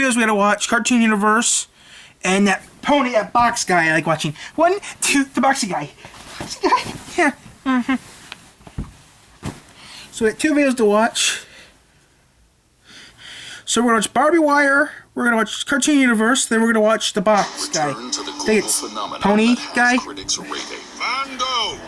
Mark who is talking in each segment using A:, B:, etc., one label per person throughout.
A: videos we gotta watch. Cartoon Universe. And that pony, that box guy I like watching. 1, 2, the boxy guy. Boxy guy. Yeah. So we have 2 videos to watch. So we're going to watch Barbie Wire, we're going to watch Cartoon Universe, then we're going to watch the box guy. I think it's Pony guy.
B: Mando!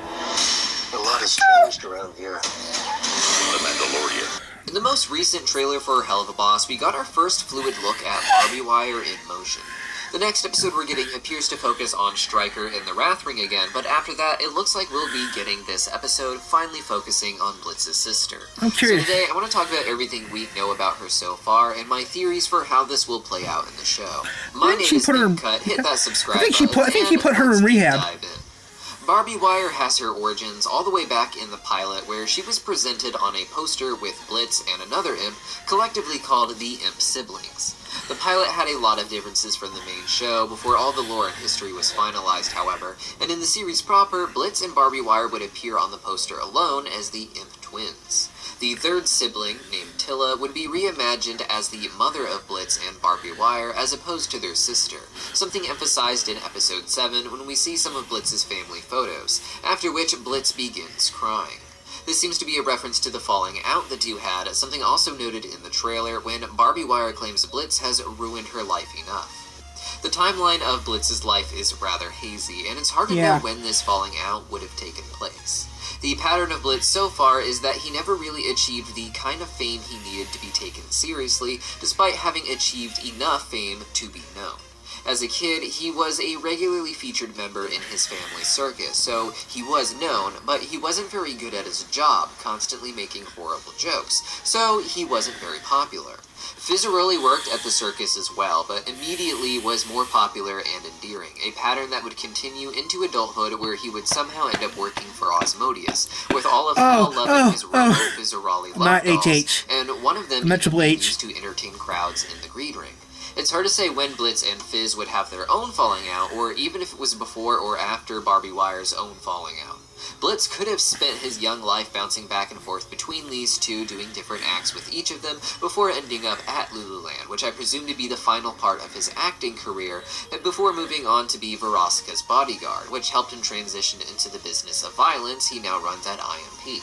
B: A lot has changed around here. The Mandalorian.
C: In the most recent trailer for Hell of a Boss, we got our first fluid look at Barbie Wire in motion. The next episode we're getting appears to focus on Stryker in the Wrath Ring again, but after that, it looks like we'll be getting this episode finally focusing on Blitz's sister.
A: I'm curious.
C: So today, I want to talk about everything we know about her so far, and my theories for how this will play out in the show. My name is Nick Cut. Hit that subscribe button.
A: I think he put her in rehab.
C: Dive in. Barbie Wire has her origins all the way back in the pilot, where she was presented on a poster with Blitz and another imp, collectively called the Imp Siblings. The pilot had a lot of differences from the main show before all the lore and history was finalized, however, and in the series proper, Blitz and Barbie Wire would appear on the poster alone as the Imp Twins. The third sibling, named Tilla, would be reimagined as the mother of Blitz and Barbie Wire as opposed to their sister, something emphasized in episode 7 when we see some of Blitz's family photos, after which Blitz begins crying. This seems to be a reference to the falling out the two had, something also noted in the trailer when Barbie Wire claims Blitz has ruined her life enough. The timeline of Blitz's life is rather hazy, and it's hard to know when this falling out would have taken place. The pattern of Blitz so far is that he never really achieved the kind of fame he needed to be taken seriously, despite having achieved enough fame to be known. As a kid, he was a regularly featured member in his family's circus, so he was known, but he wasn't very good at his job, constantly making horrible jokes, so he wasn't very popular. Fizzaroli worked at the circus as well, but immediately was more popular and endearing, a pattern that would continue into adulthood where he would somehow end up working for Osmodius, with all of them loving his Robo Fizzaroli love dolls, and one of them being used to entertain crowds in the greed ring. It's hard to say when Blitz and Fizz would have their own falling out, or even if it was before or after Barbie Wire's own falling out. Blitz could have spent his young life bouncing back and forth between these two, doing different acts with each of them, before ending up at Lululand, which I presume to be the final part of his acting career, and before moving on to be Verosika's bodyguard, which helped him transition into the business of violence he now runs at IMP.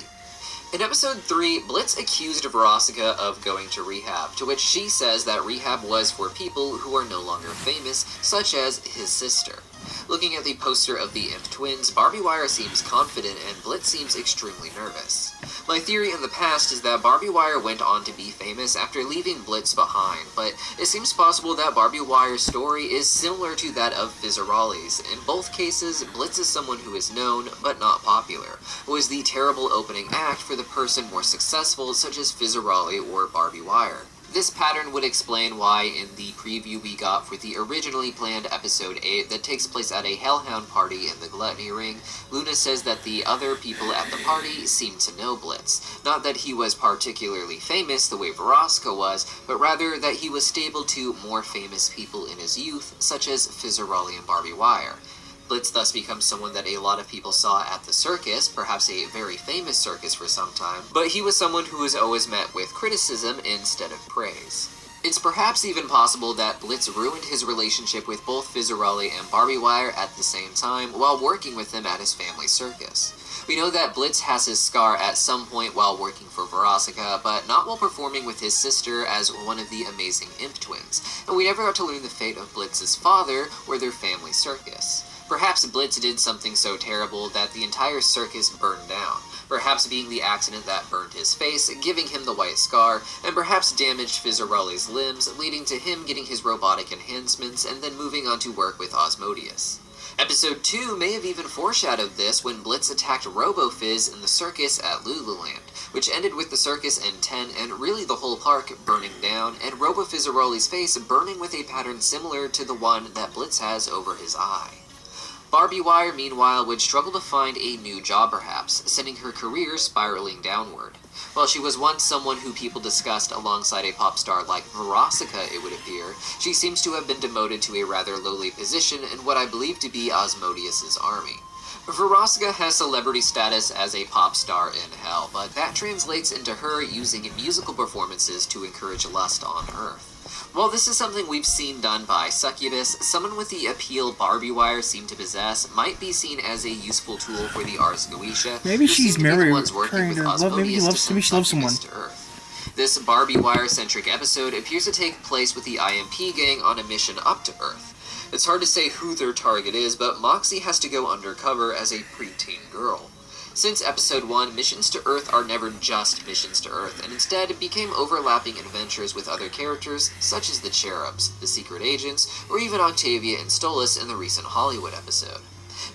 C: In episode 3, Blitz accused Verosika of going to rehab, to which she says that rehab was for people who are no longer famous, such as his sister. Looking at the poster of the Imp Twins, Barbie Wire seems confident and Blitz seems extremely nervous. My theory in the past is that Barbie Wire went on to be famous after leaving Blitz behind, but it seems possible that Barbie Wire's story is similar to that of Fizzaroli's. In both cases, Blitz is someone who is known, but not popular, was the terrible opening act for the person more successful, such as Fizzaroli or Barbie Wire. This pattern would explain why, in the preview we got for the originally planned episode 8 that takes place at a Hellhound party in the Gluttony Ring, Luna says that the other people at the party seem to know Blitz. Not that he was particularly famous the way Verosika was, but rather that he was stable to more famous people in his youth, such as Fizzaroli and Barbie Wire. Blitz thus becomes someone that a lot of people saw at the circus, perhaps a very famous circus for some time, but he was someone who was always met with criticism instead of praise. It's perhaps even possible that Blitz ruined his relationship with both Fizzaroli and Barbie Wire at the same time while working with them at his family circus. We know that Blitz has his scar at some point while working for Verosika, but not while performing with his sister as one of the amazing Imp Twins, and we never got to learn the fate of Blitz's father or their family circus. Perhaps Blitz did something so terrible that the entire circus burned down, perhaps being the accident that burned his face, giving him the white scar, and perhaps damaged Fizzaroli's limbs, leading to him getting his robotic enhancements and then moving on to work with Osmodius. Episode 2 may have even foreshadowed this when Blitz attacked Robo-Fizz in the circus at Lululand, which ended with the circus and 10 and really the whole park burning down, and Robo-Fizzaroli's face burning with a pattern similar to the one that Blitz has over his eye. Barbie Wire, meanwhile, would struggle to find a new job perhaps, sending her career spiraling downward. While she was once someone who people discussed alongside a pop star like Verosika, it would appear, she seems to have been demoted to a rather lowly position in what I believe to be Osmodius's army. Verosika has celebrity status as a pop star in hell, but that translates into her using musical performances to encourage lust on Earth. While this is something we've seen done by Succubus, someone with the appeal Barbie Wire seemed to possess might be seen as a useful tool for the Ars Goetia.
A: Maybe she's married,
C: Maybe she
A: loves someone.
C: This Barbie Wire-centric episode appears to take place with the IMP gang on a mission up to Earth. It's hard to say who their target is, but Moxie has to go undercover as a preteen girl. Since Episode 1, missions to Earth are never just missions to Earth, and instead became overlapping adventures with other characters, such as the Cherubs, the Secret Agents, or even Octavia and Stolas in the recent Hollywood episode.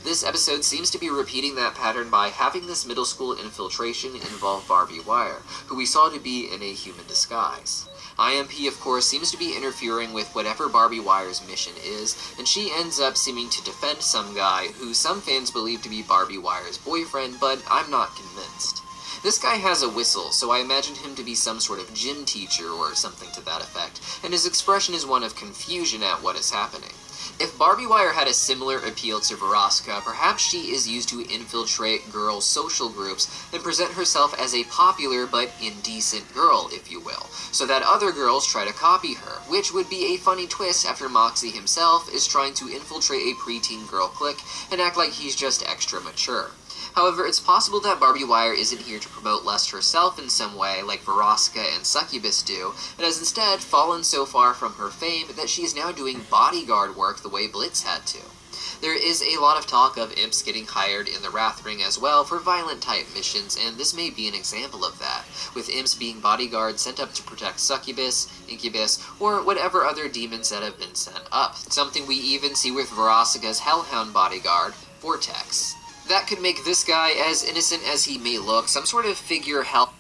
C: This episode seems to be repeating that pattern by having this middle school infiltration involve Barbie Wire, who we saw to be in a human disguise. IMP, of course, seems to be interfering with whatever Barbie Wire's mission is, and she ends up seeming to defend some guy who some fans believe to be Barbie Wire's boyfriend, but I'm not convinced. This guy has a whistle, so I imagined him to be some sort of gym teacher or something to that effect, and his expression is one of confusion at what is happening. If Barbie Wire had a similar appeal to Veroska, perhaps she is used to infiltrate girls' social groups and present herself as a popular but indecent girl, if you will, so that other girls try to copy her, which would be a funny twist after Moxie himself is trying to infiltrate a preteen girl clique and act like he's just extra mature. However, it's possible that Barbie Wire isn't here to promote lust herself in some way, like Veroska and Succubus do, and has instead fallen so far from her fame that she is now doing bodyguard work the way Blitz had to. There is a lot of talk of imps getting hired in the Wrath Ring as well for violent-type missions, and this may be an example of that, with imps being bodyguards sent up to protect Succubus, Incubus, or whatever other demons that have been sent up. Something we even see with Veroska's Hellhound bodyguard, Vortex. That could make this guy, as innocent as he may look, some sort of figure hell.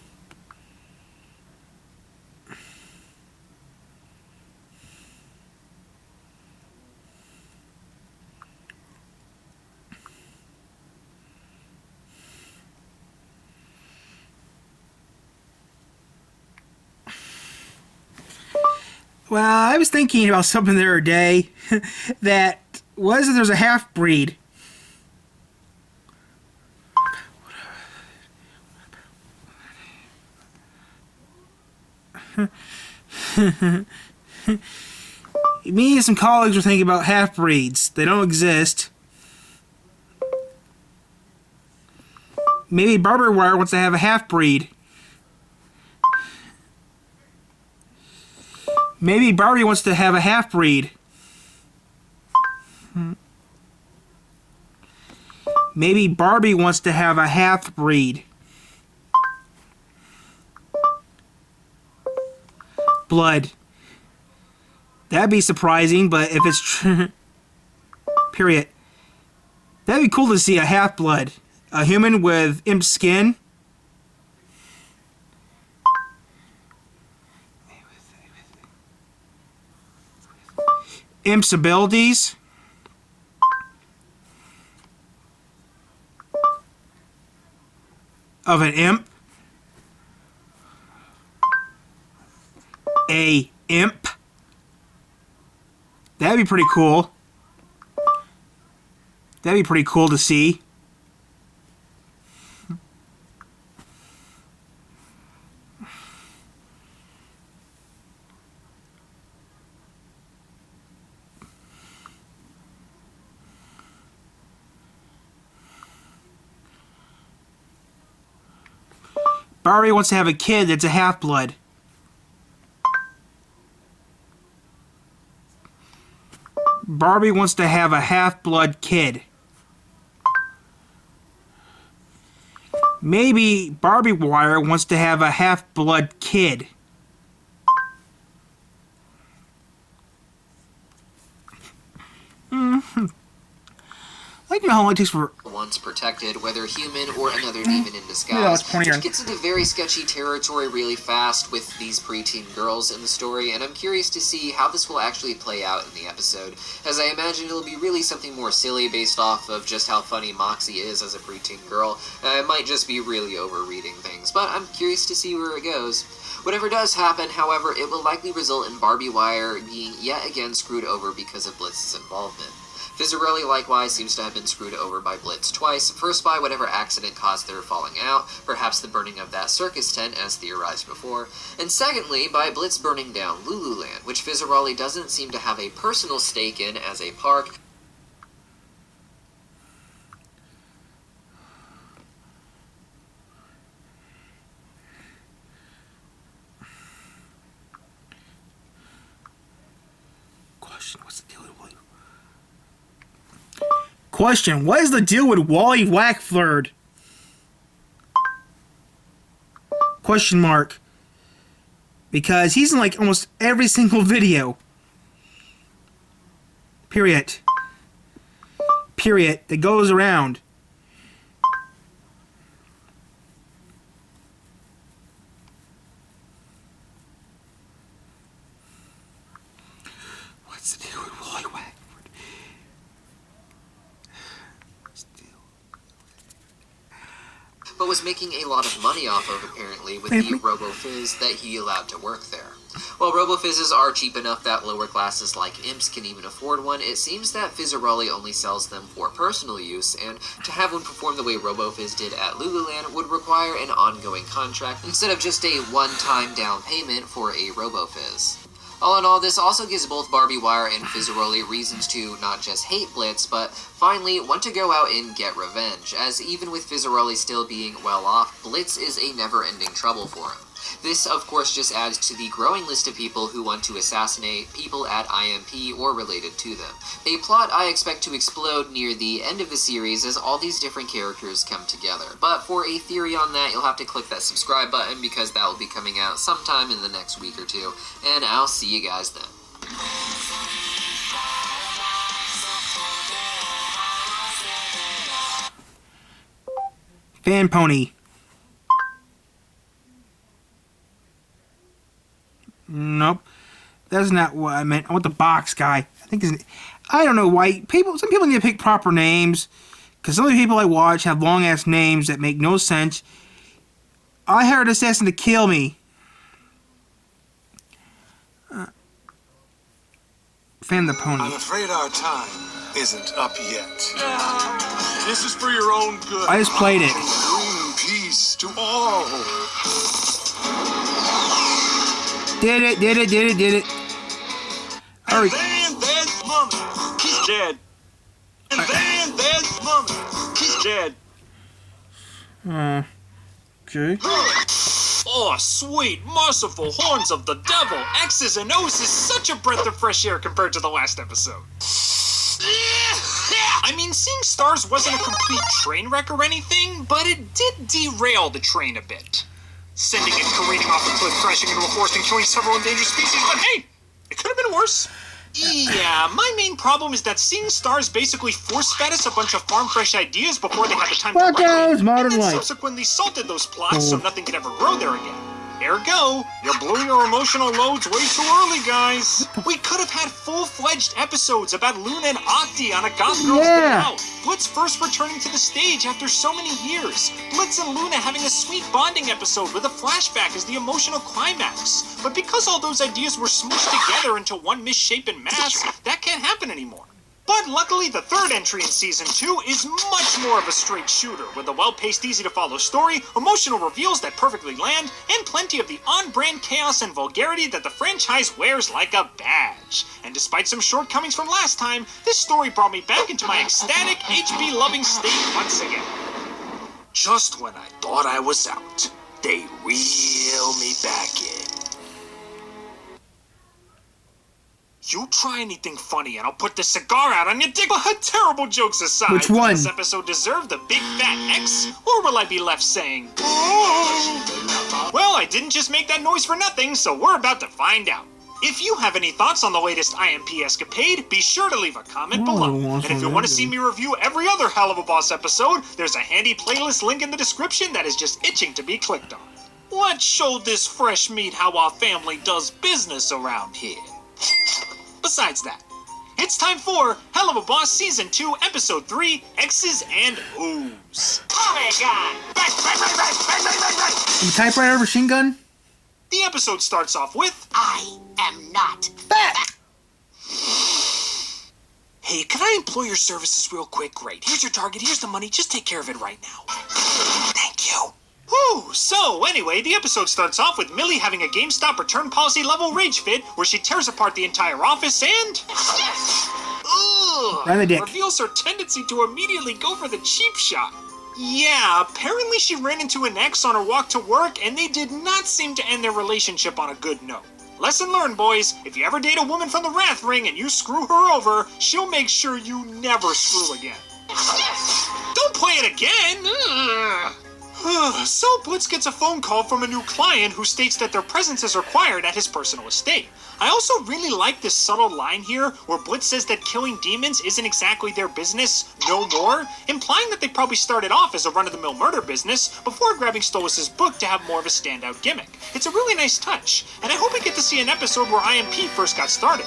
A: Well, I was thinking about something the other day that was that there's a half-breed. Me and some colleagues were thinking about half-breeds. They don't exist. Maybe Barbie Wire wants to have a half-breed. Maybe Barbie wants to have a half-breed. Maybe Barbie wants to have a half-breed. Blood. That'd be surprising, but if it's true... Period. That'd be cool to see a half-blood. A human with imp skin. Imp's abilities. Of an imp. A imp. That'd be pretty cool. That'd be pretty cool to see. Barbie wants to have a kid that's a half-blood. Barbie wants to have a half-blood kid. Maybe Barbie Wire wants to have a half-blood kid. I like to know how long it takes for...
C: Once protected, whether human or another demon in disguise,
A: Yeah,
C: which gets into very sketchy territory really fast with these preteen girls in the story, and I'm curious to see how this will actually play out in the episode, as I imagine it'll be really something more silly based off of just how funny Moxie is as a preteen girl. I might just be really overreading things, but I'm curious to see where it goes. Whatever does happen, however, it will likely result in Barbie Wire being yet again screwed over because of Blitz's involvement. Fizzarelli likewise seems to have been screwed over by Blitz twice, first by whatever accident caused their falling out, perhaps the burning of that circus tent as theorized before, and secondly by Blitz burning down Lululand, which Fizzarelli doesn't seem to have a personal stake in as a park.
A: Question, what is the deal with Wally Wackford? Question mark. Because he's in like almost every single video. Period. Period. That goes around. What's the deal with Wally Wackford?
C: But was making a lot of money off of, apparently, with the RoboFizz that he allowed to work there. While RoboFizzes are cheap enough that lower classes like imps can even afford one, it seems that Fizzarelli only sells them for personal use, and to have one perform the way RoboFizz did at Lululand would require an ongoing contract instead of just a one-time down payment for a RoboFizz. All in all, this also gives both Barbie Wire and Fizzarelli reasons to not just hate Blitz, but finally want to go out and get revenge, as even with Fizzarelli still being well off, Blitz is a never-ending trouble for him. This, of course, just adds to the growing list of people who want to assassinate people at IMP or related to them. A plot I expect to explode near the end of the series as all these different characters come together. But for a theory on that, you'll have to click that subscribe button because that will be coming out sometime in the next week or two, and I'll see you guys then.
A: Fan pony. Nope, that's not what I meant. I want the box guy. I don't know why some people need to pick proper names, because some of the people I watch have long ass names that make no sense. I hired an assassin to kill me. Fan the pony.
B: I'm afraid our time isn't up yet. This is for your own good.
A: I just played it.
B: Bring peace to all.
A: Did it. Hurry.
B: And then there's Mummy. He's dead. And then there's Mummy. He's dead.
A: Okay.
D: Oh, sweet, merciful horns of the devil! X's and O's is such a breath of fresh air compared to the last episode. I mean, seeing stars wasn't a complete train wreck or anything, but it did derail the train a bit. Sending it careening off a cliff, crashing into a forest and killing several endangered species, but hey, it could have been worse. Yeah, my main problem is that seeing stars basically force-fed us a bunch of farm-fresh ideas before they had the time to write them,
A: modern
D: and then
A: life.
D: subsequently salted those plots so nothing could ever grow there again. Ergo, you're blowing your emotional loads way too early, guys. We could have had full-fledged episodes about Luna and Octi on a Goth Girls Day Out. Blitz first returning to the stage after so many years. Blitz and Luna having a sweet bonding episode with a flashback as the emotional climax. But because all those ideas were smooshed together into one misshapen mass, that can't happen anymore. But luckily, the third entry in Season 2 is much more of a straight shooter, with a well-paced, easy-to-follow story, emotional reveals that perfectly land, and plenty of the on-brand chaos and vulgarity that the franchise wears like a badge. And despite some shortcomings from last time, this story brought me back into my ecstatic, HB-loving state once again. Just when I thought I was out, they reel me back in. You try anything funny and I'll put this cigar out on your dick. But terrible jokes aside,
A: Which one?
D: does this episode deserve the big fat X? Or will I be left saying, well, I didn't just make that noise for nothing, so we're about to find out. If you have any thoughts on the latest IMP escapade, be sure to leave a comment below. And if you want to see me review every other Hell of a Boss episode, there's a handy playlist link in the description that is just itching to be clicked on. Let's show this fresh meat how our family does business around here. Besides that, it's time for Hell of a Boss Season 2, Episode 3, X's and O's. Polygon!
A: The typewriter machine gun?
D: The episode starts off with,
E: I am not.
D: Hey, can I employ your services real quick? Great. Here's your target. Here's the money. Just take care of it right now. Thank you. Whew. So, anyway, the episode starts off with Millie having a GameStop return policy level rage fit where she tears apart the entire office and... Ugh!
A: Right in the dick.
D: Reveals her tendency to immediately go for the cheap shot. Yeah, apparently she ran into an ex on her walk to work, and they did not seem to end their relationship on a good note. Lesson learned, boys. If you ever date a woman from the Wrath Ring and you screw her over, she'll make sure you never screw again. Don't play it again! Ugh. So Blitz gets a phone call from a new client who states that their presence is required at his personal estate. I also really like this subtle line here where Blitz says that killing demons isn't exactly their business no more, implying that they probably started off as a run-of-the-mill murder business before grabbing Stolas' book to have more of a standout gimmick. It's a really nice touch, and I hope we get to see an episode where IMP first got started.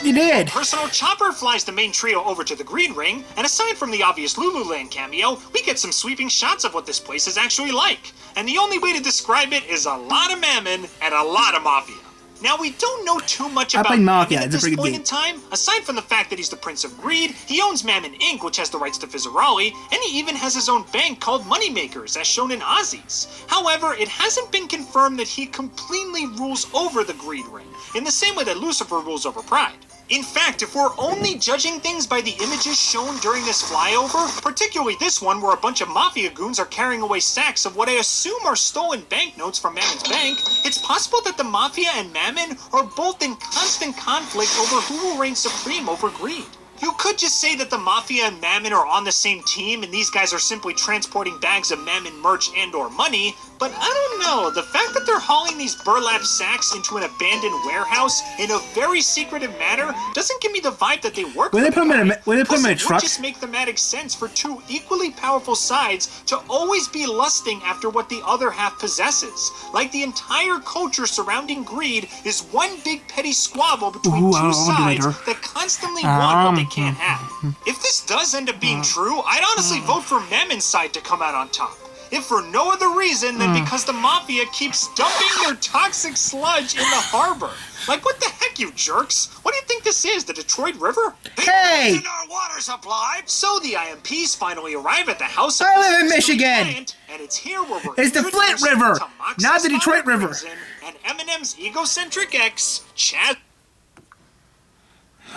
A: You did.
D: Personal Chopper flies the main trio over to the Green Ring, and aside from the obvious Lululand cameo, we get some sweeping shots of what this place is actually like. And the only way to describe it is a lot of mammon and a lot of mafia. Now, we don't know too much about
A: played Mafia.
D: Mammon at
A: It's a
D: this
A: pretty good
D: point
A: game.
D: in time. Aside from the fact that he's the Prince of Greed, he owns Mammon Inc., which has the rights to Fizzarali, and he even has his own bank called Moneymakers, as shown in Ozzy's. However, it hasn't been confirmed that he completely rules over the Greed Ring, in the same way that Lucifer rules over Pride. In fact, if we're only judging things by the images shown during this flyover, particularly this one where a bunch of mafia goons are carrying away sacks of what I assume are stolen banknotes from Mammon's bank, it's possible that the mafia and Mammon are both in constant conflict over who will reign supreme over greed. You could just say that the Mafia and Mammon are on the same team and these guys are simply transporting bags of Mammon merch and or money, but I don't know, the fact that they're hauling these burlap sacks into an abandoned warehouse in a very secretive manner doesn't give me the vibe that they work
A: When they
D: for
A: put
D: the
A: them in
D: guy.
A: a, when they put them in a
D: Plus, it
A: truck,
D: would just make thematic sense for two equally powerful sides to always be lusting after what the other half possesses. Like the entire culture surrounding greed is one big petty squabble between
A: Ooh, I
D: two
A: wanna do
D: sides
A: later.
D: that constantly want what they can't have. If this does end up being true, I'd honestly vote for Mammon's side to come out on top. If for no other reason than because the Mafia keeps dumping their toxic sludge in the harbor. Like, what the heck, you jerks? What do you think this is, the Detroit River?
A: Hey!
B: In our water supply.
D: So the IMPs finally arrive at the house of
A: I
D: the
A: live in
D: mystery
A: Michigan.
D: client, and it's here where we're
A: It's the Flint
D: introduced
A: River,
D: to Moxie's
A: not the Detroit
D: father
A: River.
D: prison and Eminem's egocentric ex, Chad.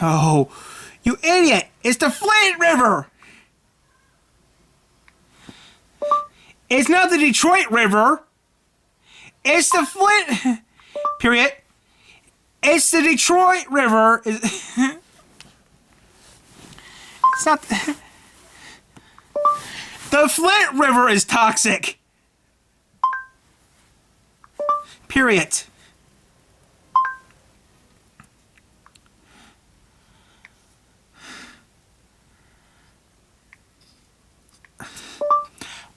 A: Oh, you idiot! It's the Flint River! It's not the Detroit River. It's the Flint... Period. It's the Detroit River. It's not... The Flint River is toxic. Period.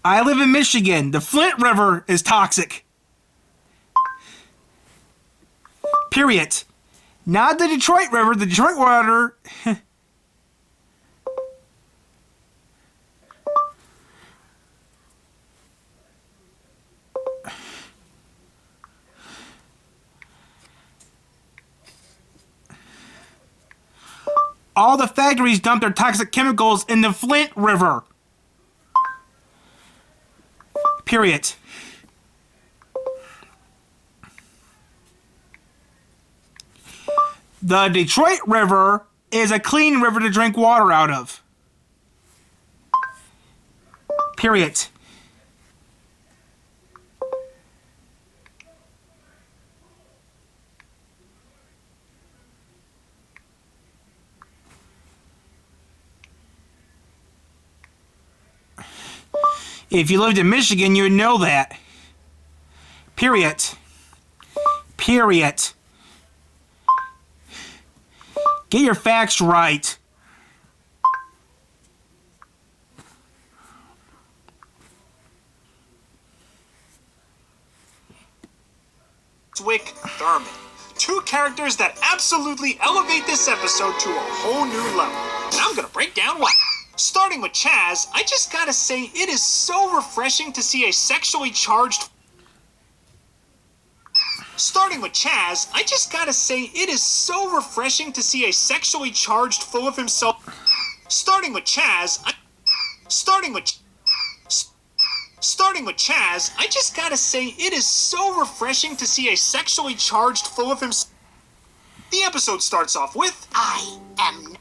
A: I live in Michigan. The Flint River is toxic. Period. Not the Detroit River. The Detroit water... All the factories dump their toxic chemicals in the Flint River. Period. The Detroit River is a clean river to drink water out of. Period. If you lived in Michigan, you would know that. Period. Period. Get your facts right.
D: Wick Thurman. Two characters that absolutely elevate this episode to a whole new level. And I'm gonna break down why. Starting with Chaz, I just gotta say it is so refreshing to see a sexually charged... Starting with Chaz, I just gotta say it is so refreshing to see a sexually charged, full of himself... Starting with Chaz, I just gotta say it is so refreshing to see a sexually charged full of himself. The episode starts off with,
B: I am.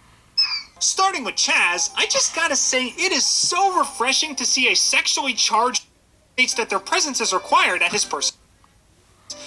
D: starting with Chaz, I just gotta say it is so refreshing to see a sexually charged states that their presence is required at his person.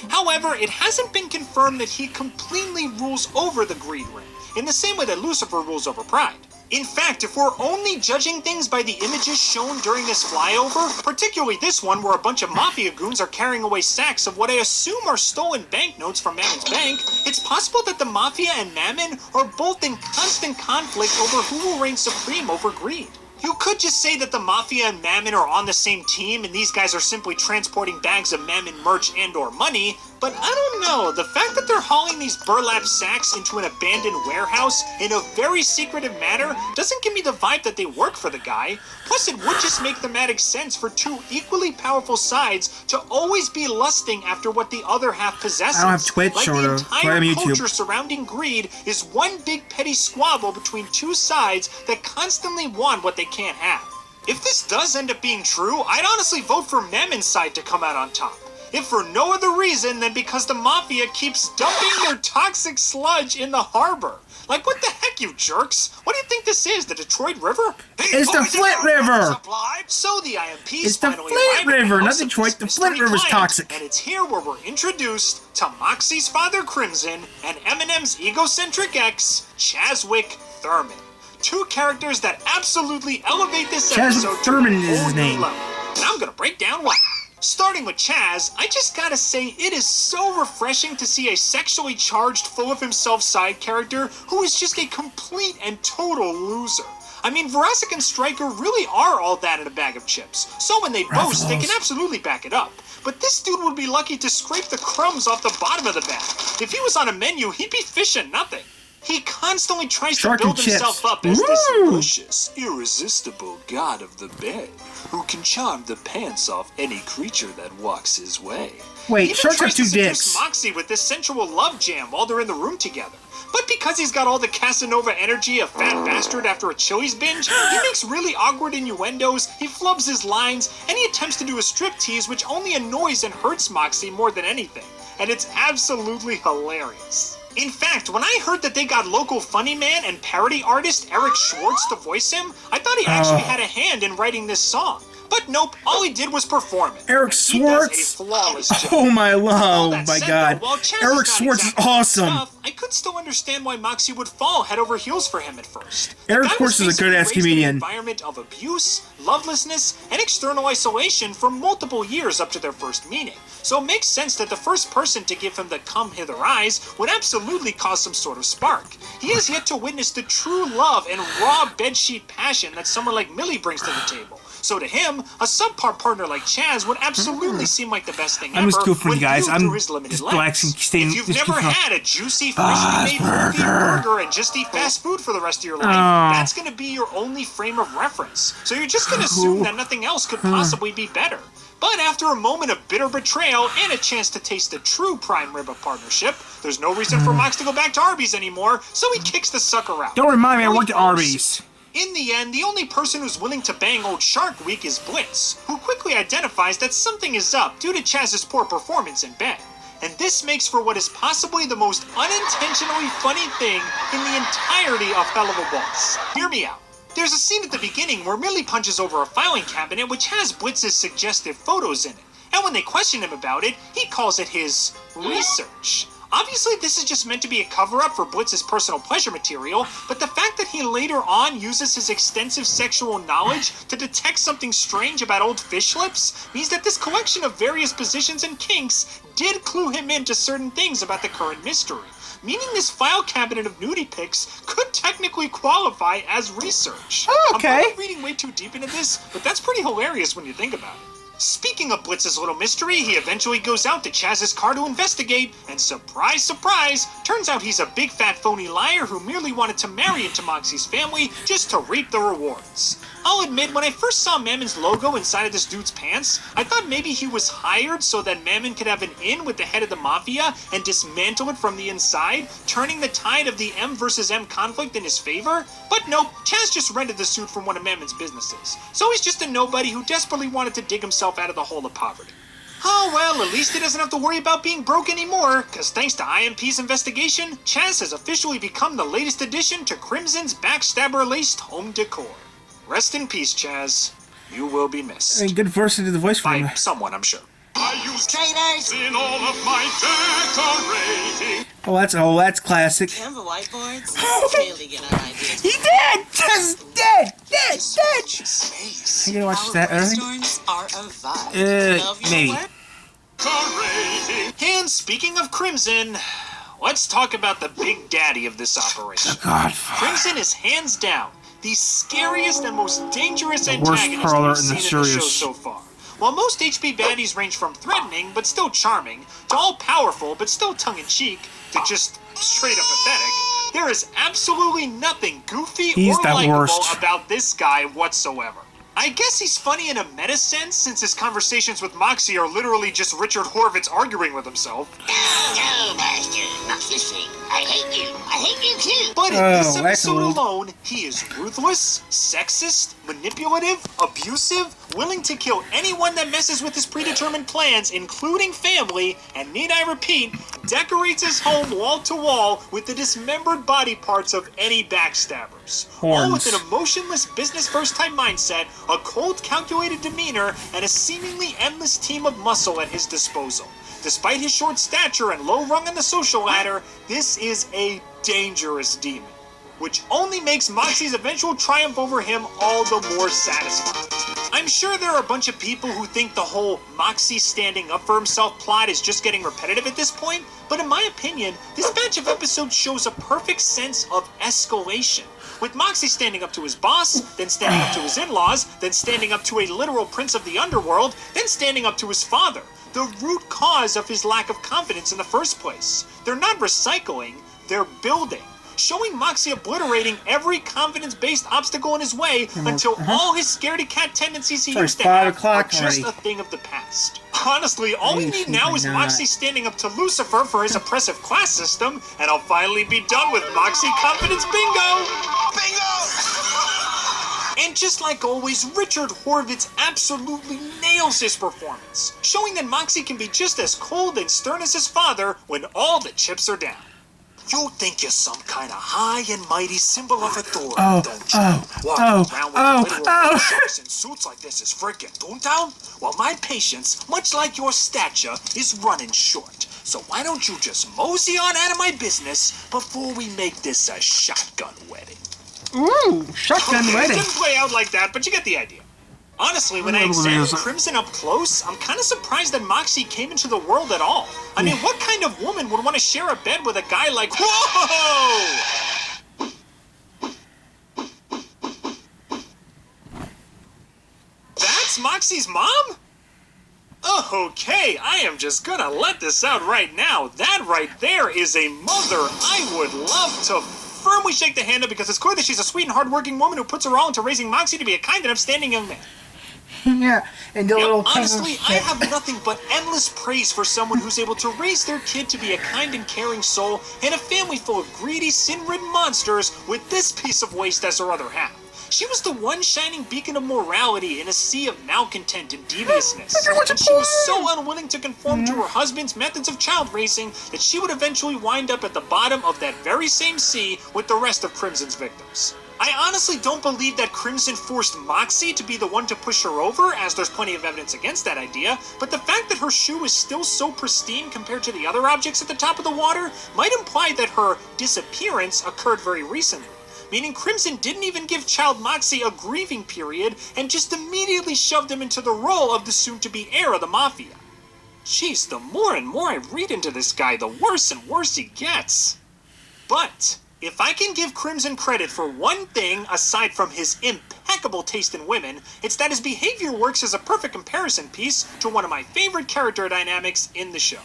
D: However, it hasn't been confirmed that he completely rules over the greed ring, in the same way that Lucifer rules over pride. In fact, if we're only judging things by the images shown during this flyover, particularly this one where a bunch of mafia goons are carrying away sacks of what I assume are stolen banknotes from Mammon's bank, it's possible that the mafia and Mammon are both in constant conflict over who will reign supreme over greed. You could just say that the Mafia and Mammon are on the same team and these guys are simply transporting bags of Mammon merch and or money, but I don't know, the fact that they're hauling these burlap sacks into an abandoned warehouse in a very secretive manner doesn't give me the vibe that they work for the guy. Plus, it would just make thematic sense for two equally powerful sides to always be lusting after what the other half possesses.
A: I don't have Twitch
D: like
A: or
D: the
A: I
D: entire
A: have YouTube.
D: culture surrounding greed is one big petty squabble between two sides that constantly want what they can't have. If this does end up being true, I'd honestly vote for Mammon's side to come out on top. If for no other reason than because the Mafia keeps dumping their toxic sludge in the harbor. Like, what the heck, you jerks? What do you think this is, the Detroit River?
A: It's the Flint River!
D: So the IMP's
A: It's the
D: finally
A: Flint
D: arrived at the
A: River, not
D: house of
A: Detroit.
D: this
A: The Flint
D: mystery
A: River's
D: client,
A: toxic.
D: And it's here where we're introduced to Moxie's father, Crimson, and Eminem's egocentric ex, Chazwick Thurman. Two characters that absolutely elevate this
A: Chazwick
D: episode
A: Thurman
D: to a
A: is
D: whole
A: his
D: new
A: name.
D: level. And I'm gonna break down why. Starting with Chaz, I just gotta say it is so refreshing to see a sexually charged, full of himself side character who is just a complete and total loser. I mean, Verasic and Stryker really are all that in a bag of chips. So when they boast, they can absolutely back it up. But this dude would be lucky to scrape the crumbs off the bottom of the bag. If he was on a menu, he'd be fishing nothing. He constantly tries
A: Shark
D: to build
A: and chips.
D: himself up as this
A: Woo!
D: luscious, irresistible god of the bed, who can charm the pants off any creature that walks his way.
A: Wait,
D: Even
A: sharks have
D: tries to
A: two
D: seduce
A: dicks.
D: Moxie with this sensual love jam while they're in the room together. But because he's got all the Casanova energy of fat bastard after a Chili's binge, he makes really awkward innuendos, he flubs his lines, and he attempts to do a striptease which only annoys and hurts Moxie more than anything. And it's absolutely hilarious. In fact, when I heard that they got local funny man and parody artist Eric Schwartz to voice him, I thought he actually had a hand in writing this song. But nope, all he did was perform it.
A: Eric
D: He does
A: Schwartz?
D: a flawless job.
A: Oh my
D: All
A: oh
D: that
A: my
D: said,
A: god.
D: though, while Chaz
A: Eric
D: is not
A: Schwartz is
D: exactly
A: awesome.
D: tough, I could still understand why Moxie would fall head over heels for him at first.
A: Eric
D: The guy
A: Schwartz
D: was
A: is a good-ass
D: basically raised in an
A: comedian.
D: environment of abuse, lovelessness, and external isolation for multiple years up to their first meeting. So it makes sense that the first person to give him the come hither eyes would absolutely cause some sort of spark. He has yet to witness the true love and raw bedsheet passion that someone like Millie brings to the table. So to him, a subpar partner like Chaz would absolutely seem like the best thing
A: I'm just
D: ever
A: goofing,
D: when
A: guys.
D: viewed
A: I'm
D: through his limited
A: just
D: lens.
A: relaxing, staying-
D: If you've
A: just
D: never
A: goofing.
D: had a juicy, freshly made whole-beef burger and just eat fast food for the rest of your life, that's going to be your only frame of reference. So you're just going to assume that nothing else could possibly be better. But after a moment of bitter betrayal and a chance to taste the true prime rib of partnership, there's no reason for Mox to go back to Arby's anymore, so he kicks the sucker out.
A: Don't remind me, I
D: Really
A: worked at
D: close.
A: Arby's.
D: In the end, the only person who's willing to bang old Shark Week is Blitz, who quickly identifies that something is up due to Chaz's poor performance in bed. And this makes for what is possibly the most unintentionally funny thing in the entirety of Hell of a Boss. Hear me out. There's a scene at the beginning where Millie punches over a filing cabinet which has Blitz's suggestive photos in it. And when they question him about it, he calls it his research. Obviously, this is just meant to be a cover-up for Blitz's personal pleasure material, but the fact that he later on uses his extensive sexual knowledge to detect something strange about old fish lips means that this collection of various positions and kinks did clue him into certain things about the current mystery, meaning this file cabinet of nudie pics could technically qualify as research.
A: Oh, okay.
D: I'm probably reading way too deep into this, but that's pretty hilarious when you think about it. Speaking of Blitz's little mystery, he eventually goes out to Chaz's car to investigate, and surprise, surprise, turns out he's a big fat phony liar who merely wanted to marry into Moxie's family just to reap the rewards. I'll admit, when I first saw Mammon's logo inside of this dude's pants, I thought maybe he was hired so that Mammon could have an in with the head of the mafia and dismantle it from the inside, turning the tide of the M versus M conflict in his favor. But nope, Chaz just rented the suit from one of Mammon's businesses, so he's just a nobody who desperately wanted to dig himself out of the hole of poverty. Oh well, at least he doesn't have to worry about being broke anymore, because thanks to IMP's investigation, Chaz has officially become the latest addition to Crimson's backstabber-laced home decor. Rest in peace, Chaz. You will be missed.
A: And good version of the voice for him.
D: By someone, I'm sure.
B: I use trainers in all of my decorating.
A: Oh, that's classic.
E: Canva whiteboards? Totally get our ideas.
A: He did! Just dead!
E: Space.
A: You gonna watch that, Irving?
E: Storms are a vibe. Love your
A: Maybe.
E: work?
B: Decorating.
D: And speaking of Crimson, let's talk about the big daddy of this operation.
A: God.
D: Crimson is hands down the scariest and most dangerous
A: The worst
D: antagonist
A: parlor
D: we've
A: in
D: seen
A: the
D: in the show
A: series.
D: so far. While most HP baddies range from threatening but still charming, to all-powerful but still tongue-in-cheek, to just straight-up pathetic, there is absolutely nothing goofy
A: He's
D: or
A: the
D: likable
A: worst.
D: about this guy whatsoever. I guess he's funny in a meta sense, since his conversations with Moxie are literally just Richard Horvitz arguing with himself.
E: No, Master. Not fishing. I hate you. I hate you too.
D: But in
A: Oh,
D: this
A: that's
D: episode
A: old.
D: alone, he is ruthless, sexist, manipulative, abusive, willing to kill anyone that messes with his predetermined plans, including family, and need I repeat, decorates his home wall to wall with the dismembered body parts of any backstabbers. All with
A: Horns.
D: an emotionless business-first type mindset, a cold, calculated demeanor, and a seemingly endless team of muscle at his disposal. Despite his short stature and low rung on the social ladder, this is a dangerous demon, which only makes Moxie's eventual triumph over him all the more satisfying. I'm sure there are a bunch of people who think the whole Moxie standing up for himself plot is just getting repetitive at this point, but in my opinion, this batch of episodes shows a perfect sense of escalation. With Moxie standing up to his boss, then standing up to his in-laws, then standing up to a literal prince of the underworld, then standing up to his father. The root cause of his lack of confidence in the first place. They're not recycling, they're building. Showing Moxie obliterating every confidence-based obstacle in his way until all his scaredy cat tendencies he
A: Sorry,
D: used to
A: 5
D: have are
A: o'clock
D: just
A: already.
D: a thing of the past. Honestly, all we need
A: Absolutely
D: now is
A: not.
D: Moxie standing up to Lucifer for his oppressive class system, and I'll finally be done with Moxie Confidence Bingo! And just like always, Richard Horvitz absolutely nails his performance, showing that Moxie can be just as cold and stern as his father when all the chips are down. You think you're some kind of high and mighty symbol of authority, don't you? Walking around with literal shirts and suits like this is freaking Toontown? Well, my patience, much like your stature, is running short. So why don't you just mosey on out of my business before we make this a shotgun wedding?
A: Ooh, shotgun
D: Okay,
A: wedding.
D: it didn't play out like that, but you get the idea. Honestly, when I examined Crimson up close, I'm kind of surprised that Moxie came into the world at all. I mean, what kind of woman would want to share a bed with a guy like... Whoa! That's Moxie's mom? Okay, I am just gonna let this out right now. That right there is a mother I would love to firmly shake the hand of, because it's clear that she's a sweet and hardworking woman who puts her all into raising Moxie to be a kind and upstanding young man.
A: Yeah, and the little
D: Honestly, I have nothing but endless praise for someone who's able to raise their kid to be a kind and caring soul in a family full of greedy, sin-ridden monsters with this piece of waste as her other half. She was the one shining beacon of morality in a sea of malcontent and deviousness. And she was so unwilling to conform to her husband's methods of child raising that she would eventually wind up at the bottom of that very same sea with the rest of Crimson's victims. I honestly don't believe that Crimson forced Moxie to be the one to push her over, as there's plenty of evidence against that idea, but the fact that her shoe is still so pristine compared to the other objects at the top of the water might imply that her disappearance occurred very recently. Meaning Crimson didn't even give Child Moxie a grieving period and just immediately shoved him into the role of the soon-to-be heir of the Mafia. Jeez, the more and more I read into this guy, the worse and worse he gets. But if I can give Crimson credit for one thing aside from his impeccable taste in women, it's that his behavior works as a perfect comparison piece to one of my favorite character dynamics in the show.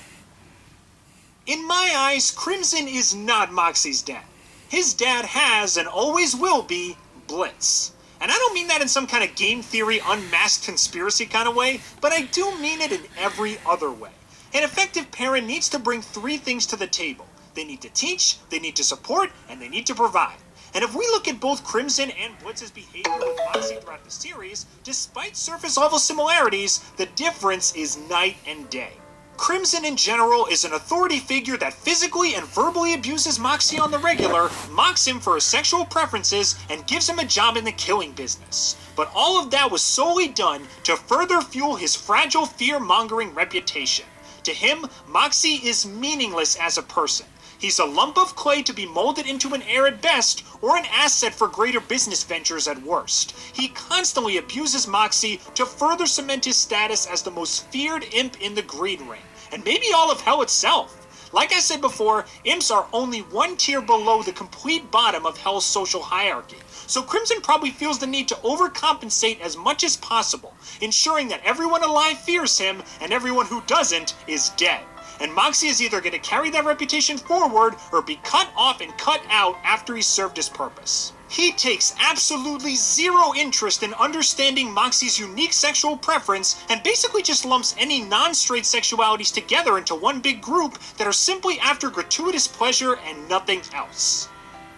D: In my eyes, Crimson is not Moxie's dad. His dad has and always will be Blitz. And I don't mean that in some kind of game theory, unmasked conspiracy kind of way, but I do mean it in every other way. An effective parent needs to bring 3 things to the table. They need to teach, they need to support, and they need to provide. And if we look at both Crimson and Blitz's behavior with Moxie throughout the series, despite surface level similarities, the difference is night and day. Crimson in general is an authority figure that physically and verbally abuses Moxie on the regular, mocks him for his sexual preferences, and gives him a job in the killing business. But all of that was solely done to further fuel his fragile fear-mongering reputation. To him, Moxie is meaningless as a person. He's a lump of clay to be molded into an heir at best, or an asset for greater business ventures at worst. He constantly abuses Moxie to further cement his status as the most feared imp in the Green Ring, and maybe all of hell itself. Like I said before, imps are only 1 tier below the complete bottom of hell's social hierarchy, so Crimson probably feels the need to overcompensate as much as possible, ensuring that everyone alive fears him and everyone who doesn't is dead. And Moxie is either going to carry that reputation forward or be cut off and cut out after he's served his purpose. He takes absolutely zero interest in understanding Moxie's unique sexual preference and basically just lumps any non-straight sexualities together into one big group that are simply after gratuitous pleasure and nothing else.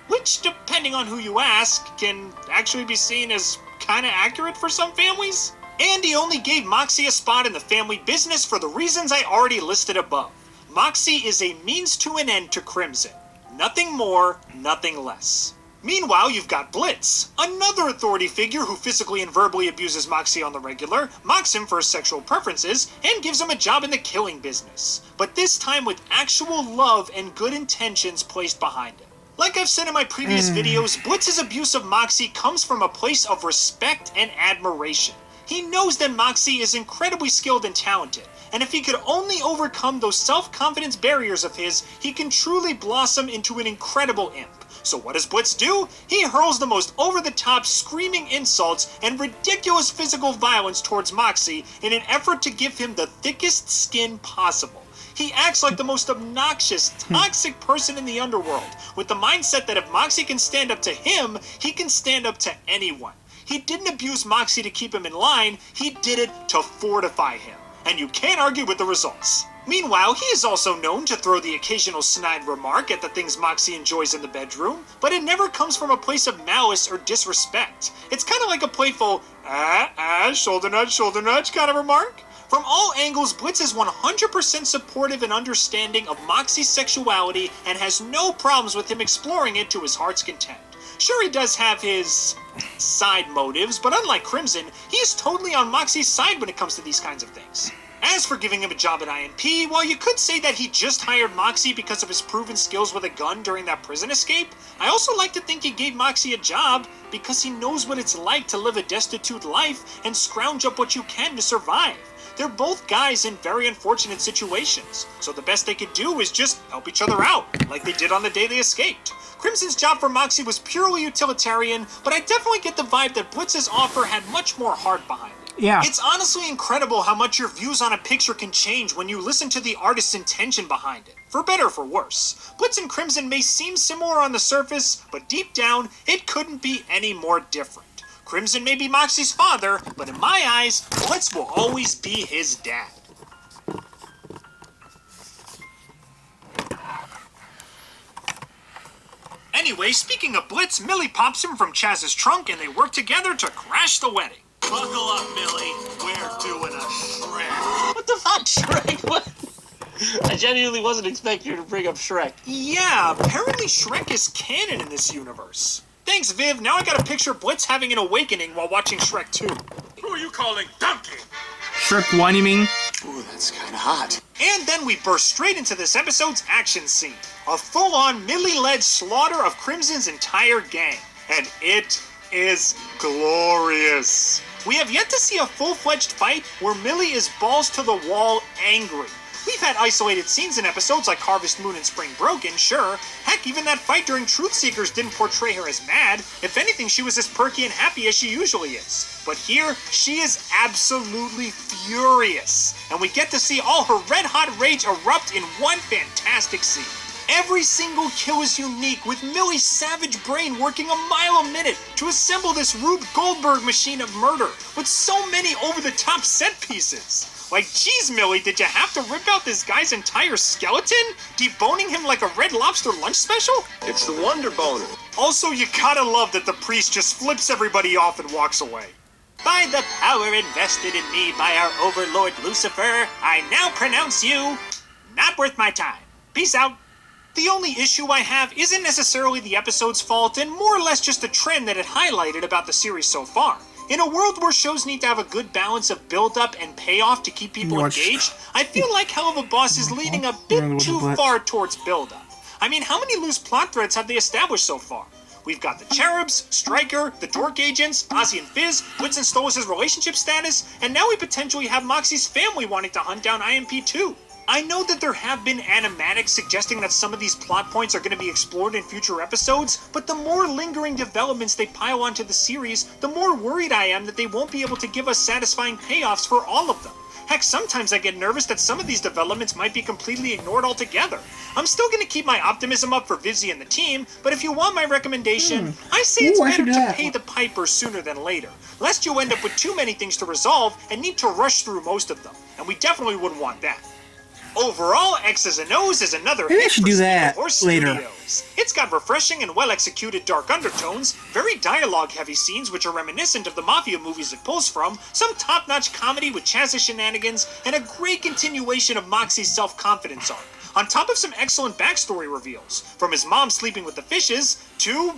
D: Which, depending on who you ask, can actually be seen as kinda accurate for some families. And he only gave Moxie a spot in the family business for the reasons I already listed above. Moxie is a means to an end to Crimson. Nothing more, nothing less. Meanwhile, you've got Blitz, another authority figure who physically and verbally abuses Moxie on the regular, mocks him for his sexual preferences, and gives him a job in the killing business. But this time with actual love and good intentions placed behind it. Like I've said in my previous videos, Blitz's abuse of Moxie comes from a place of respect and admiration. He knows that Moxie is incredibly skilled and talented, and if he could only overcome those self-confidence barriers of his, he can truly blossom into an incredible imp. So what does Blitz do? He hurls the most over-the-top screaming insults and ridiculous physical violence towards Moxie in an effort to give him the thickest skin possible. He acts like the most obnoxious, toxic person in the underworld, with the mindset that if Moxie can stand up to him, he can stand up to anyone. He didn't abuse Moxie to keep him in line, he did it to fortify him. And you can't argue with the results. Meanwhile, he is also known to throw the occasional snide remark at the things Moxie enjoys in the bedroom, but it never comes from a place of malice or disrespect. It's kind of like a playful, shoulder nudge kind of remark. From all angles, Blitz is 100% supportive and understanding of Moxie's sexuality and has no problems with him exploring it to his heart's content. Sure, he does have his side motives, but unlike Crimson, he is totally on Moxie's side when it comes to these kinds of things. As for giving him a job at INP, while you could say that he just hired Moxie because of his proven skills with a gun during that prison escape, I also like to think he gave Moxie a job because he knows what it's like to live a destitute life and scrounge up what you can to survive. They're both guys in very unfortunate situations, so the best they could do is just help each other out, like they did on the day they escaped. Crimson's job for Moxie was purely utilitarian, but I definitely get the vibe that Blitz's offer had much more heart behind it.
A: Yeah.
D: It's honestly incredible how much your views on a picture can change when you listen to the artist's intention behind it, for better or for worse. Blitz and Crimson may seem similar on the surface, but deep down, it couldn't be any more different. Crimson may be Moxie's father, but in my eyes, Blitz will always be his dad. Anyway, speaking of Blitz, Millie pops him from Chaz's trunk and they work together to crash the wedding.
B: Buckle up, Millie. We're doing a Shrek.
E: What the fuck, Shrek? What? I genuinely wasn't expecting you to bring up Shrek.
D: Yeah, apparently Shrek is canon in this universe. Thanks, Viv. Now I gotta picture Blitz having an awakening while watching Shrek 2.
B: Who are you calling Donkey?
A: Shrek 1, you mean?
B: Ooh, that's kind of hot.
D: And then we burst straight into this episode's action scene. A full-on Millie-led slaughter of Crimson's entire gang. And it is glorious. We have yet to see a full-fledged fight where Millie is balls to the wall angry. We've had isolated scenes in episodes like Harvest Moon and Spring Broken, sure. Heck, even that fight during Truth Seekers didn't portray her as mad. If anything, she was as perky and happy as she usually is. But here, she is absolutely furious. And we get to see all her red-hot rage erupt in one fantastic scene. Every single kill is unique, with Millie's savage brain working a mile a minute to assemble this Rube Goldberg machine of murder with so many over-the-top set pieces. Like, geez, Millie, did you have to rip out this guy's entire skeleton? Deboning him like a Red Lobster lunch special?
B: It's the Wonder Boner.
D: Also, you gotta love that the priest just flips everybody off and walks away. By the power invested in me by our overlord Lucifer, I now pronounce you not worth my time. Peace out. The only issue I have isn't necessarily the episode's fault, and more or less just the trend that it highlighted about the series so far. In a world where shows need to have a good balance of build-up and payoff to keep people engaged, I feel like Hell of a Boss is leaning a bit too far towards build-up. I mean, how many loose plot threads have they established so far? We've got the Cherubs, Stryker, the Dork Agents, Ozzy and Fizz, Blitz and Stolas' relationship status, and now we potentially have Moxie's family wanting to hunt down IMP2. I know that there have been animatics suggesting that some of these plot points are going to be explored in future episodes, but the more lingering developments they pile onto the series, the more worried I am that they won't be able to give us satisfying payoffs for all of them. Heck, sometimes I get nervous that some of these developments might be completely ignored altogether. I'm still going to keep my optimism up for Vizzy and the team, but if you want my recommendation, I say it's better to pay the piper sooner than later, lest you end up with too many things to resolve and need to rush through most of them, and we definitely wouldn't want that. Overall, X's and O's is another
A: Maybe I
D: hit
A: should
D: for
A: do that
D: Steamworks
A: later.
D: Studios. It's got refreshing and well-executed dark undertones, very dialogue-heavy scenes which are reminiscent of the Mafia movies it pulls from, some top-notch comedy with Chaz's shenanigans, and a great continuation of Moxie's self-confidence arc, on top of some excellent backstory reveals, from his mom sleeping with the fishes to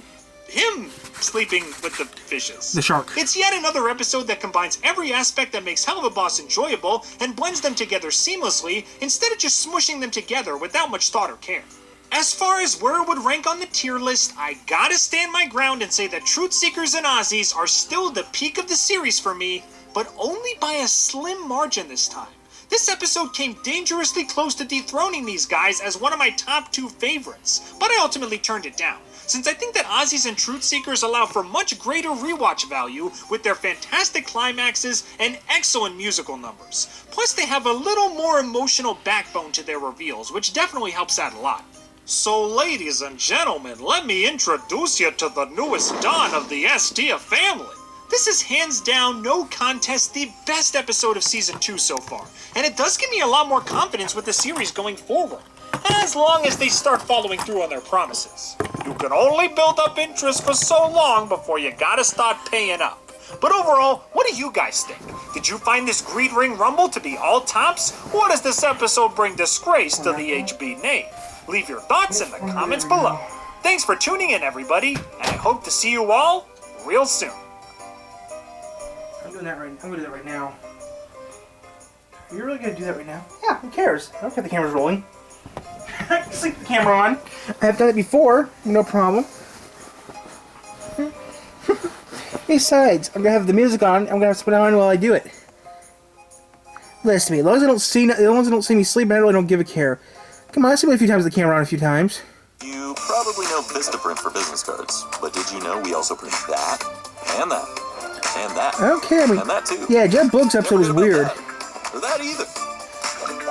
D: him sleeping with the fishes.
A: The shark.
D: It's yet another episode that combines every aspect that makes Hell of a Boss enjoyable and blends them together seamlessly instead of just smushing them together without much thought or care. As far as where it would rank on the tier list, I gotta stand my ground and say that Truth Seekers and Aussies are still the peak of the series for me, but only by a slim margin this time. This episode came dangerously close to dethroning these guys as one of my top 2 favorites, but I ultimately turned it down, since I think that Aussies and Truth Seekers allow for much greater rewatch value with their fantastic climaxes and excellent musical numbers. Plus, they have a little more emotional backbone to their reveals, which definitely helps out a lot. So, ladies and gentlemen, let me introduce you to the newest dawn of the S-tier family. This is hands down, no contest, the best episode of Season 2 so far, and it does give me a lot more confidence with the series going forward, as long as they start following through on their promises. You can only build up interest for so long before you gotta start paying up. But overall, what do you guys think? Did you find this Greed Ring Rumble to be all tops, or does this episode bring disgrace to the HB name? Leave your thoughts in the comments below. Thanks for tuning in, everybody, and I hope to see you all real soon.
A: I'm gonna do that right now. You're really gonna do that right now? Yeah, who cares? I don't care if the camera's rolling. Just leave the camera on. I have done it before, no problem. Besides, I'm gonna have the music on. I'm gonna have to put it on while I do it. Listen to me. As long as I don't see me sleeping, I really don't give a care. Come on, I see me a few times with the camera on a few times.
F: You probably know Vistaprint for business cards, but did you know we also print that, and that, and that,
A: Okay, I mean,
F: and that too?
A: yeah, Jeb Boog's episode was weird.
F: Or that either.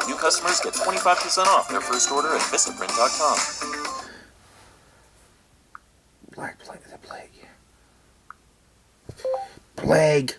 F: New customers get 25% off their first order at Vistaprint.com.
A: Black plague, the plague. Plague.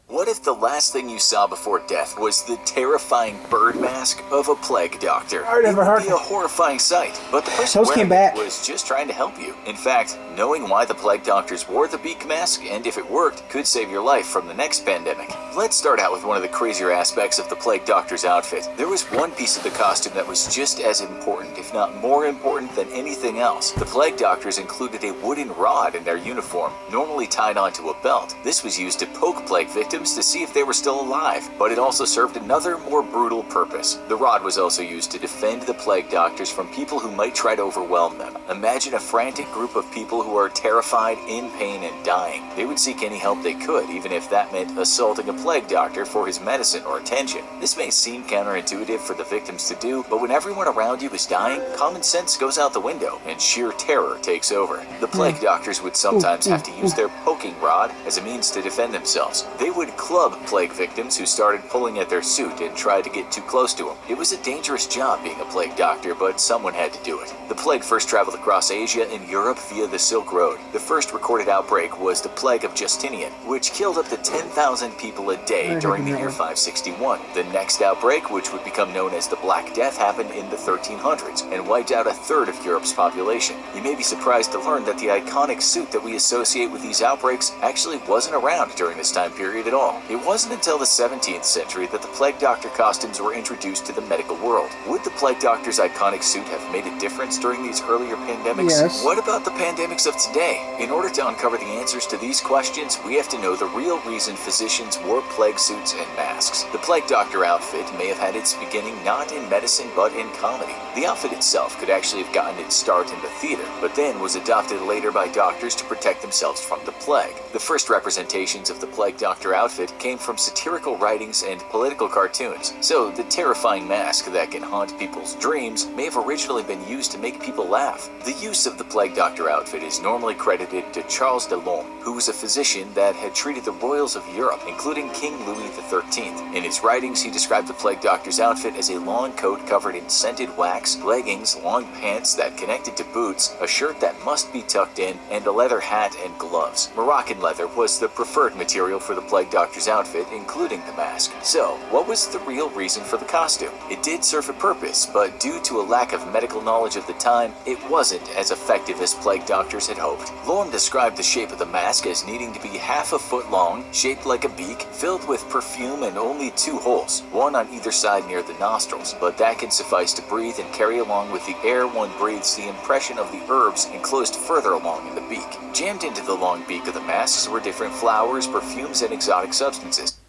F: What if the last thing you saw before death was the terrifying bird mask of a plague doctor?
A: I never
F: It
A: heard
F: would be a horrifying sight, but the person
A: Those came
F: wearing it
A: back.
F: was just trying to help you. In fact, knowing why the plague doctors wore the beak mask, and if it worked, could save your life from the next pandemic. Let's start out with one of the crazier aspects of the plague doctor's outfit. There was one piece of the costume that was just as important, if not more important than anything else. The plague doctors included a wooden rod in their uniform, normally tied onto a belt. This was used to poke plague victims to see see if they were still alive, but it also served another, more brutal purpose. The rod was also used to defend the plague doctors from people who might try to overwhelm them. Imagine a frantic group of people who are terrified, in pain, and dying. They would seek any help they could, even if that meant assaulting a plague doctor for his medicine or attention. This may seem counterintuitive for the victims to do, but when everyone around you is dying, common sense goes out the window, and sheer terror takes over. The plague doctors would sometimes have to use their poking rod as a means to defend themselves. They would club plague victims who started pulling at their suit and tried to get too close to them. It was a dangerous job being a plague doctor, but someone had to do it. The plague first traveled across Asia and Europe via the Silk Road. The first recorded outbreak was the plague of Justinian, which killed up to 10,000 people a day during the year 561. The next outbreak, which would become known as the Black Death, happened in the 1300s and wiped out a third of Europe's population. You may be surprised to learn that the iconic suit that we associate with these outbreaks actually wasn't around during this time period at all. It wasn't until the 17th century that the plague doctor costumes were introduced to the medical world. Would the plague doctor's iconic suit have made a difference during these earlier pandemics?
A: Yes.
F: What about the pandemics of today? In order to uncover the answers to these questions, we have to know the real reason physicians wore plague suits and masks. The plague doctor outfit may have had its beginning not in medicine but in comedy. The outfit itself could actually have gotten its start in the theater, but then was adopted later by doctors to protect themselves from the plague. The first representations of the plague doctor outfit came from satirical writings and political cartoons, so the terrifying mask that can haunt people's dreams may have originally been used to make people laugh. The use of the plague doctor outfit is normally credited to Charles de Lorme, who was a physician that had treated the royals of Europe, including King Louis XIII. In his writings, he described the plague doctor's outfit as a long coat covered in scented wax, leggings, long pants that connected to boots, a shirt that must be tucked in, and a leather hat and gloves. Moroccan leather was the preferred material for the plague doctor's outfit, including the mask. So, what was the real reason for the costume? It did serve a purpose, but due to a lack of medical knowledge of the time, it wasn't as effective as plague doctors had hoped. Lorme described the shape of the mask as needing to be half a foot long, shaped like a beak, filled with perfume and only 2 holes, one on either side near the nostrils, but that can suffice to breathe and carry along with the air one breathes the impression of the herbs enclosed further along in the beak. Jammed into the long beak of the masks were different flowers, perfumes, and exotic substances.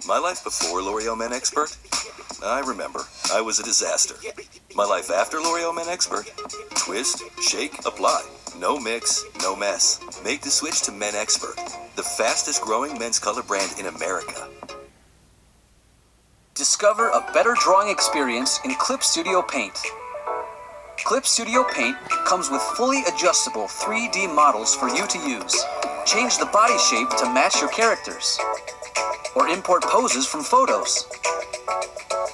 G: My life before L'Oreal Men Expert? I remember. I was a disaster. My life after L'Oreal Men Expert? Twist, shake, apply. No mix, no mess. Make the switch to Men Expert, the fastest growing men's color brand in America.
H: Discover a better drawing experience in Clip Studio Paint. Clip Studio Paint comes with fully adjustable 3D models for you to use. Change the body shape to match your characters, or import poses from photos.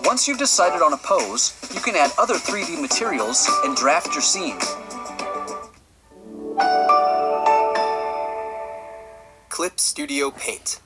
H: Once you've decided on a pose, you can add other 3D materials and draft your scene.
I: Clip Studio Paint.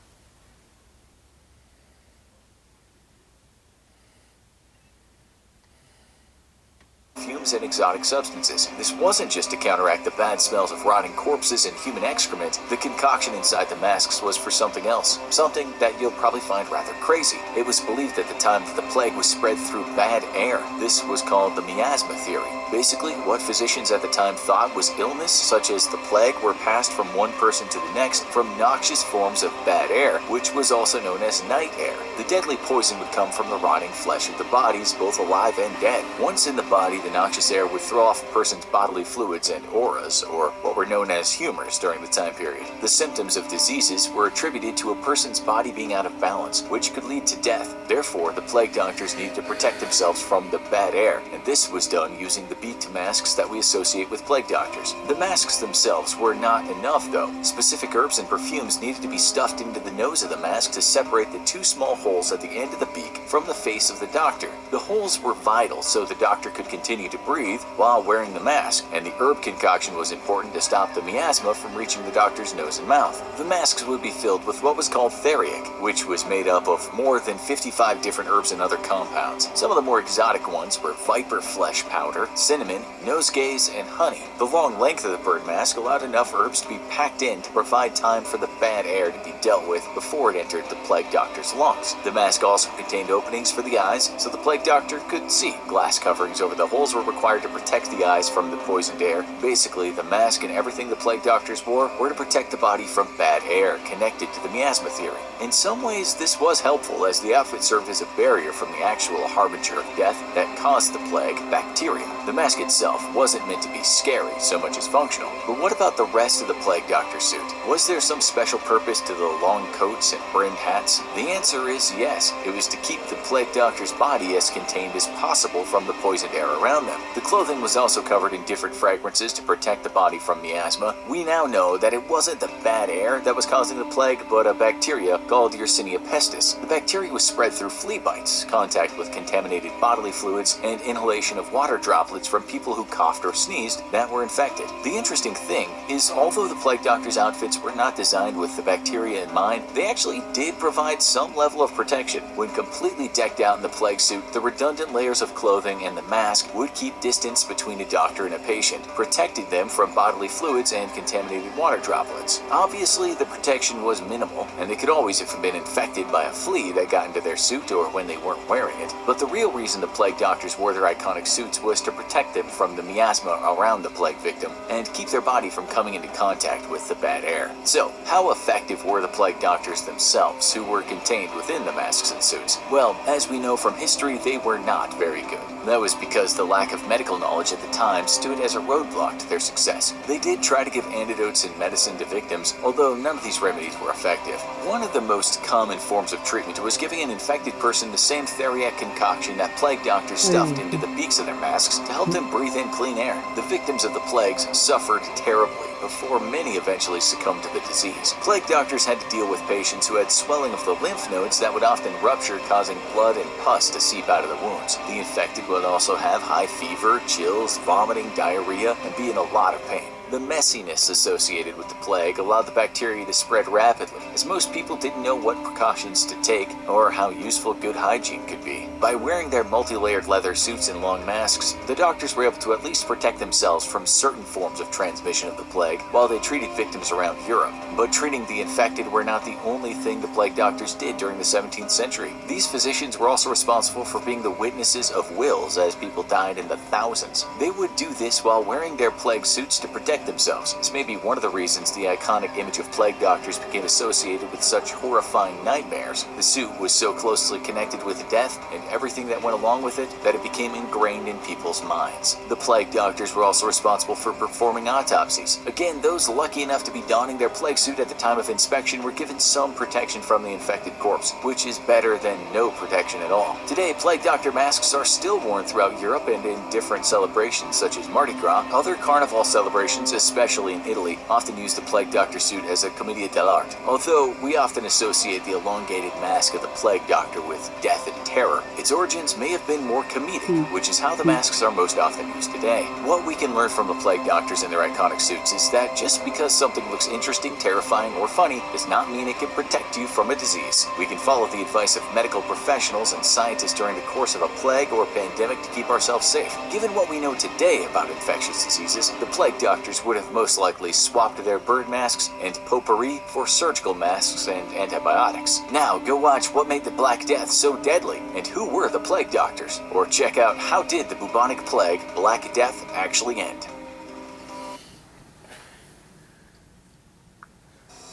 F: Fumes and exotic substances. This wasn't just to counteract the bad smells of rotting corpses and human excrement. The concoction inside the masks was for something else, something that you'll probably find rather crazy. It was believed at the time that the plague was spread through bad air. This was called the miasma theory. Basically, what physicians at the time thought was illness, such as the plague, were passed from one person to the next from noxious forms of bad air, which was also known as night air. The deadly poison would come from the rotting flesh of the bodies, both alive and dead. Once in the body, the noxious air would throw off a person's bodily fluids and auras, or what were known as humors during the time period. The symptoms of diseases were attributed to a person's body being out of balance, which could lead to death. Therefore, the plague doctors needed to protect themselves from the bad air, and this was done using the beaked masks that we associate with plague doctors. The masks themselves were not enough, though. Specific herbs and perfumes needed to be stuffed into the nose of the mask to separate the 2 small holes at the end of the beak from the face of the doctor. The holes were vital so the doctor could continue to breathe while wearing the mask, and the herb concoction was important to stop the miasma from reaching the doctor's nose and mouth. The masks would be filled with what was called theriac, which was made up of more than 55 different herbs and other compounds. Some of the more exotic ones were viper flesh powder, cinnamon, nosegays, and honey. The long length of the bird mask allowed enough herbs to be packed in to provide time for the bad air to be dealt with before it entered the plague doctor's lungs. The mask also contained openings for the eyes so the plague doctor could see. Glass coverings over the holes were required to protect the eyes from the poisoned air. Basically, the mask and everything the plague doctors wore were to protect the body from bad air, connected to the miasma theory. In some ways, this was helpful, as the outfit served as a barrier from the actual harbinger of death that caused the plague, bacteria. The mask itself wasn't meant to be scary so much as functional. But what about the rest of the plague doctor suit? Was there some special purpose to the long coats and brimmed hats? The answer is yes. It was to keep the plague doctor's body as contained as possible from the poisoned air around them. The clothing was also covered in different fragrances to protect the body from miasma. We now know that it wasn't the bad air that was causing the plague, but a bacteria called Yersinia pestis. The bacteria was spread through flea bites, contact with contaminated bodily fluids, and inhalation of water droplets from people who coughed or sneezed that were infected. The interesting thing is, although the plague doctor's outfits were not designed with the bacteria in mind, they actually did provide some level of protection. When completely decked out in the plague suit, the redundant layers of clothing and the mask would keep distance between a doctor and a patient, protecting them from bodily fluids and contaminated water droplets. Obviously, the protection was minimal, and they could always have been infected by a flea that got into their suit or when they weren't wearing it. But the real reason the plague doctors wore their iconic suits was to protect them from the miasma around the plague victim and keep their body from coming into contact with the bad air. So, how effective were the plague doctors themselves, who were contained within the masks and suits? Well, as we know from history, they were not very good. That was because the lack of medical knowledge at the time stood as a roadblock to their success. They did try to give antidotes and medicine to victims, although none of these remedies were effective. One of the most common forms of treatment was giving an infected person the same theriac concoction that plague doctors stuffed into the beaks of their masks to help them breathe in clean air. The victims of the plagues suffered terribly before many eventually succumbed to the disease. Plague doctors had to deal with patients who had swelling of the lymph nodes that would often rupture, causing blood and pus to seep out of the wounds. The infected would also have high fever, chills, vomiting, diarrhea, and be in a lot of pain. The messiness associated with the plague allowed the bacteria to spread rapidly, as most people didn't know what precautions to take or how useful good hygiene could be. By wearing their multi-layered leather suits and long masks, the doctors were able to at least protect themselves from certain forms of transmission of the plague while they treated victims around Europe. But treating the infected were not the only thing the plague doctors did during the 17th century. These physicians were also responsible for being the witnesses of wills as people died in the thousands. They would do this while wearing their plague suits to protect themselves. This may be one of the reasons the iconic image of plague doctors became associated with such horrifying nightmares. The suit was so closely connected with death and everything that went along with it that it became ingrained in people's minds. The plague doctors were also responsible for performing autopsies. Again, those lucky enough to be donning their plague suit at the time of inspection were given some protection from the infected corpse, which is better than no protection at all. Today, plague doctor masks are still worn throughout Europe and in different celebrations such as Mardi Gras. Other carnival celebrations, especially in Italy, often use the plague doctor suit as a commedia dell'arte. Although we often associate the elongated mask of the plague doctor with death and terror, its origins may have been more comedic, which is how the masks are most often used today. What we can learn from the plague doctors in their iconic suits is that just because something looks interesting, terrifying, or funny does not mean it can protect you from a disease. We can follow the advice of medical professionals and scientists during the course of a plague or pandemic to keep ourselves safe. Given what we know today about infectious diseases, the plague doctors would have most likely swapped their bird masks and potpourri for surgical masks and antibiotics. Now, go watch What Made the Black Death So Deadly and Who Were the Plague Doctors? Or check out How Did the Bubonic Plague, Black Death Actually End?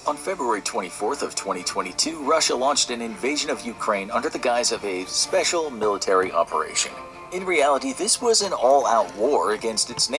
F: On February 24th of 2022, Russia launched an invasion of Ukraine under the guise of a special military operation. In reality, this was an all-out war against its neighbors.